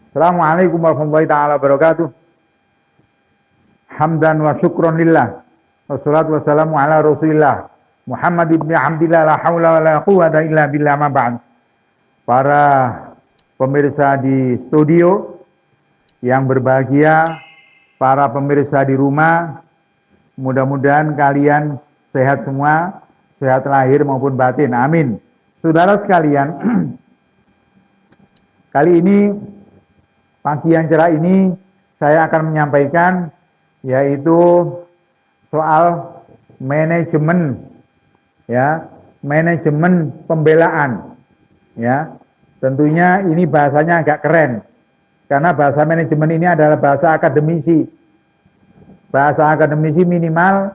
Assalamualaikum warahmatullahi taala wabarakatuh. Hamdan wa syukron lillah. Wassalatu wassalamu ala Rasulillah. Muhammad ibn Abdillah la haula wa la quwwata illa billah ma ba'd. Para pemirsa di studio yang berbahagia, para pemirsa di rumah, mudah-mudahan kalian sehat semua, sehat lahir maupun batin. Amin. Saudara sekalian, kali ini pagi yang cerah ini saya akan menyampaikan yaitu soal manajemen, ya, manajemen pembelaan, ya. Tentunya ini bahasanya agak keren karena bahasa manajemen ini adalah bahasa akademisi. Bahasa akademisi minimal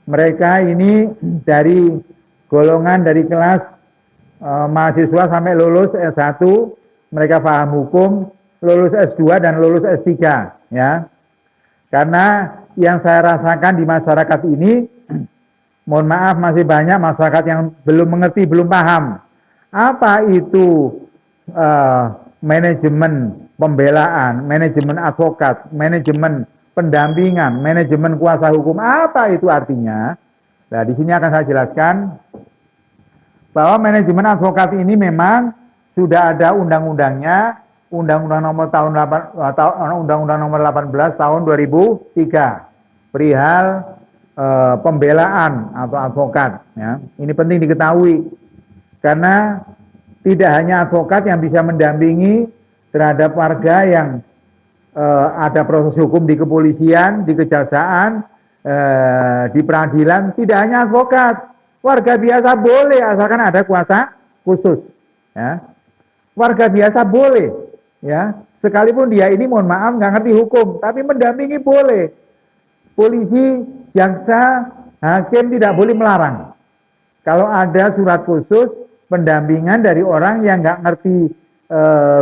mereka ini dari golongan dari kelas mahasiswa sampai lulus S1, mereka paham hukum, lulus S2 dan lulus S3, ya. Karena yang saya rasakan di masyarakat ini, mohon maaf masih banyak masyarakat yang belum mengerti, belum paham apa itu manajemen pembelaan, manajemen advokat, manajemen pendampingan, manajemen kuasa hukum, apa itu artinya. Nah, di sini akan saya jelaskan bahwa manajemen advokat ini memang sudah ada undang-undangnya, Undang-Undang nomor 18 tahun 2003 perihal pembelaan atau advokat, ya. Ini penting diketahui karena tidak hanya advokat yang bisa mendampingi terhadap warga yang ada proses hukum di kepolisian, di kejaksaan, di peradilan, tidak hanya advokat, warga biasa boleh asalkan ada kuasa khusus, ya. Warga biasa boleh, ya, sekalipun dia ini mohon maaf nggak ngerti hukum, tapi mendampingi boleh. Polisi, jaksa, hakim tidak boleh melarang. Kalau ada surat khusus pendampingan dari orang yang nggak ngerti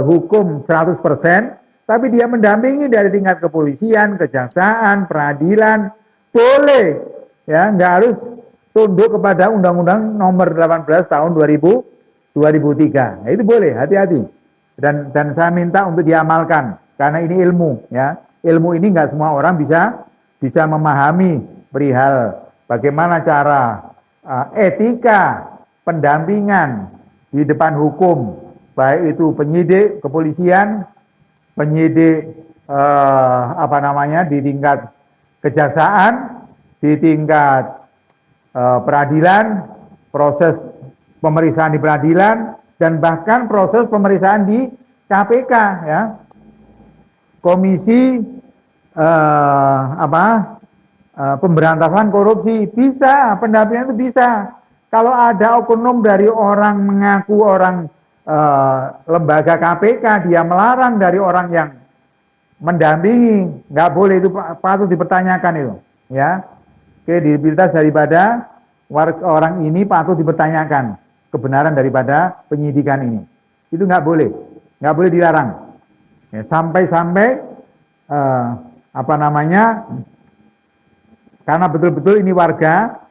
hukum 100%, tapi dia mendampingi dari tingkat kepolisian, kejaksaan, peradilan, boleh, ya, nggak harus tunduk kepada Undang-Undang nomor 18 tahun 2003. Nah, itu boleh, hati-hati. Dan saya minta untuk diamalkan karena ini ilmu, ya. Ilmu ini nggak semua orang bisa memahami perihal bagaimana cara etika pendampingan di depan hukum, baik itu penyidik kepolisian, penyidik di tingkat kejaksaan, di tingkat peradilan, proses pemeriksaan di peradilan, dan bahkan proses pemeriksaan di KPK, ya. Komisi pemberantasan korupsi bisa, pendampingan itu bisa. Kalau ada oknum dari orang mengaku orang lembaga KPK, dia melarang dari orang yang mendampingi, nggak boleh, itu patut dipertanyakan itu, ya. Kredibilitas daripada orang ini patut dipertanyakan, kebenaran daripada penyidikan ini. Itu nggak boleh dilarang. Ya, sampai-sampai karena betul-betul ini warga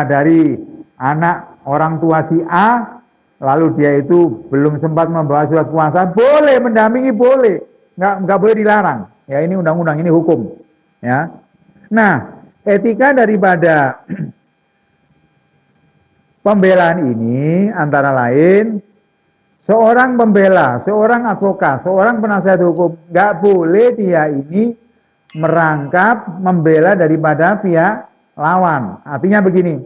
dari anak orang tua si A, lalu dia itu belum sempat membawa surat kuasa, boleh mendampingi, boleh, nggak boleh dilarang. Ya, ini undang-undang, ini hukum, ya. Nah, etika daripada pembelaan ini antara lain seorang pembela, seorang advokat, seorang penasihat hukum nggak boleh dia ini merangkap membela daripada pihak lawan. Artinya begini,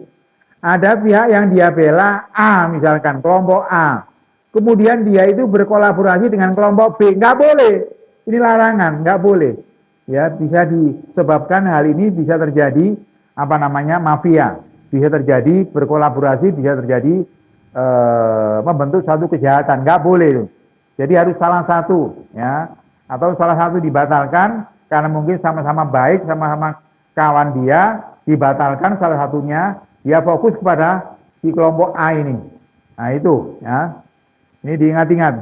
ada pihak yang dia bela A, misalkan kelompok A, kemudian dia itu berkolaborasi dengan kelompok B, nggak boleh. Ini larangan, nggak boleh. Ya, bisa disebabkan hal ini bisa terjadi mafia. Bisa terjadi berkolaborasi, bisa terjadi membentuk suatu kejahatan, nggak boleh itu. Jadi harus salah satu, ya, atau salah satu dibatalkan karena mungkin sama-sama baik, sama-sama kawan dia, dibatalkan salah satunya, dia fokus kepada si kelompok A ini. Nah itu, ya, ini diingat-ingat.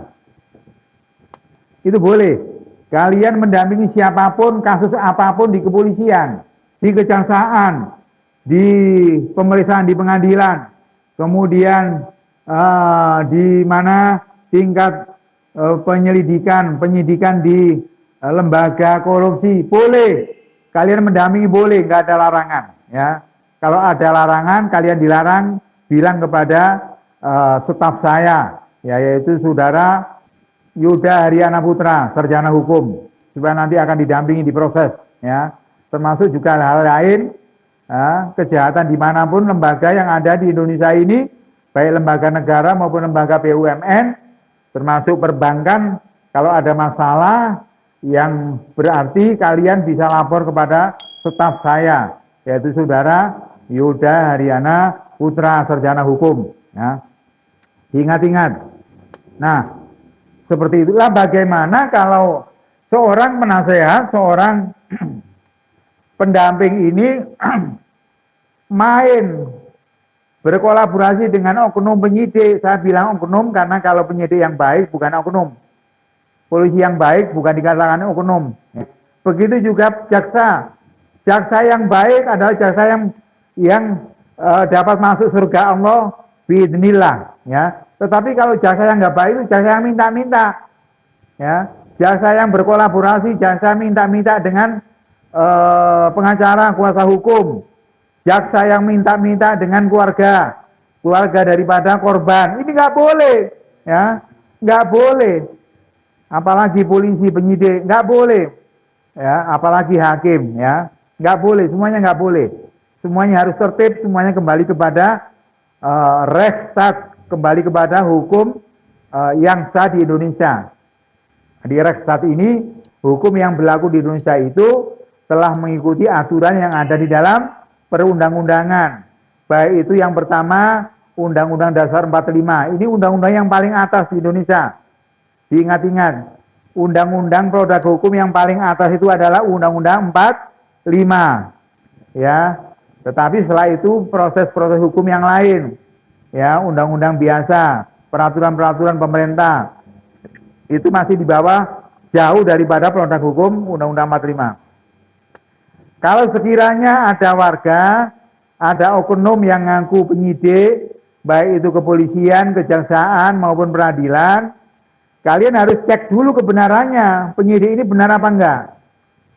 Itu boleh. Kalian mendampingi siapapun, kasus apapun di kepolisian, di kejaksaan, di pemeriksaan di pengadilan, kemudian di mana tingkat penyidikan di lembaga korupsi, boleh. Kalian mendampingi boleh, nggak ada larangan. Ya, kalau ada larangan, kalian dilarang bilang kepada staf saya, ya, yaitu saudara Yuda Haryana Putra, sarjana hukum, supaya nanti akan didampingi di proses. Ya, termasuk juga hal-hal lain, kejahatan dimanapun lembaga yang ada di Indonesia ini, baik lembaga negara maupun lembaga BUMN, termasuk perbankan, kalau ada masalah yang berarti kalian bisa lapor kepada staf saya, yaitu saudara Yuda Haryana Putra, sarjana hukum. Ya. Ingat-ingat. Nah, seperti itulah bagaimana kalau seorang penasehat, seorang pendamping ini main berkolaborasi dengan oknum penyidik. Saya bilang oknum karena kalau penyidik yang baik bukan oknum. Polisi yang baik bukan dikatakan oknum. Begitu juga jaksa. Jaksa yang baik adalah jaksa yang dapat masuk surga Allah biidznillah, ya. Tetapi kalau jaksa yang nggak baik itu jaksa yang minta-minta, ya. Jaksa yang berkolaborasi, jaksa minta-minta dengan pengacara, kuasa hukum, jaksa yang minta-minta dengan keluarga daripada korban. Ini nggak boleh, ya, nggak boleh. Apalagi polisi, penyidik, nggak boleh, ya. Apalagi hakim, ya, nggak boleh. Semuanya nggak boleh. Semuanya harus tertib, semuanya kembali kepada Rechtsstaat, kembali kepada hukum yang sah di Indonesia. Di Rechtsstaat ini, hukum yang berlaku di Indonesia itu telah mengikuti aturan yang ada di dalam perundang-undangan. Baik itu yang pertama, Undang-Undang Dasar 45. Ini undang-undang yang paling atas di Indonesia. Diingat-ingat, undang-undang produk hukum yang paling atas itu adalah Undang-Undang 45. Ya, tetapi setelah itu proses-proses hukum yang lain, ya, undang-undang biasa, peraturan-peraturan pemerintah, itu masih di bawah jauh daripada produk hukum Undang-Undang 45. Kalau sekiranya ada warga, ada oknum yang ngaku penyidik, baik itu kepolisian, kejaksaan maupun peradilan, kalian harus cek dulu kebenarannya, penyidik ini benar apa enggak.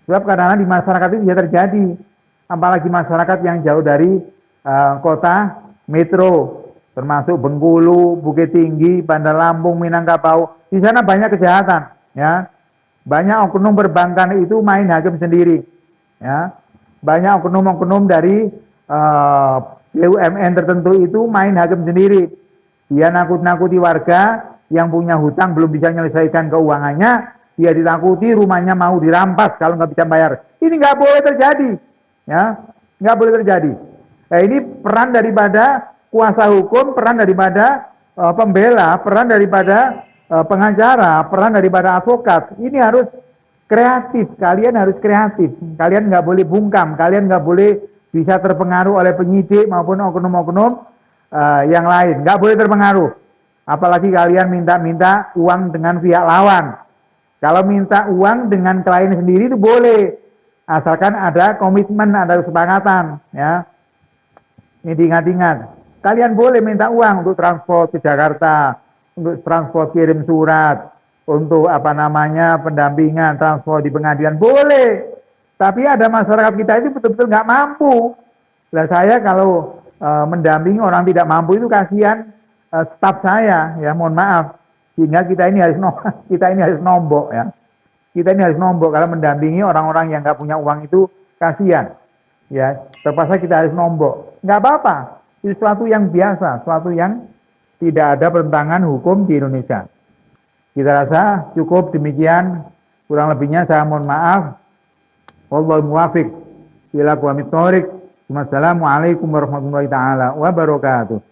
Sebab kadang-kadang di masyarakat itu bisa terjadi, apalagi masyarakat yang jauh dari kota metro, termasuk Bengkulu, Bukit Tinggi, Bandar Lampung, Minangkabau. Di sana banyak kejahatan, ya. Banyak oknum perbankan itu main hakim sendiri, ya. Banyak oknum-oknum dari BUMN tertentu itu main hakim sendiri. Dia nakut-nakuti warga yang punya hutang belum bisa menyelesaikan keuangannya, dia ditakuti rumahnya mau dirampas kalau nggak bisa bayar. Ini nggak boleh terjadi, ya, nggak boleh terjadi. Nah, ini peran daripada kuasa hukum, peran daripada pembela, peran daripada pengacara, peran daripada advokat. Ini harus kreatif. Kalian harus kreatif. Kalian nggak boleh bungkam. Kalian nggak boleh bisa terpengaruh oleh penyidik maupun oknum-oknum yang lain. Nggak boleh terpengaruh. Apalagi kalian minta-minta uang dengan pihak lawan. Kalau minta uang dengan klien sendiri itu boleh, asalkan ada komitmen, ada kesepakatan. Ya, ini diingat-ingat. Kalian boleh minta uang untuk transport ke Jakarta, untuk transport kirim surat, untuk pendampingan transport di pengadilan, boleh. Tapi ada masyarakat kita itu betul-betul nggak mampu. Nah, saya kalau mendampingi orang tidak mampu itu kasihan. Staf saya, ya, mohon maaf, sehingga kita ini harus nombok, ya. Kita ini harus nombok kalau mendampingi orang-orang yang nggak punya uang itu kasihan, ya. Terpaksa kita harus nombok. Nggak apa-apa, itu sesuatu yang biasa, sesuatu yang tidak ada pertentangan hukum di Indonesia. Kita rasa cukup demikian, kurang lebihnya saya mohon maaf. Wallahul muwaffiq ila aqwamit thoriq. Wassalamualaikum warahmatullahi taala wabarakatuh.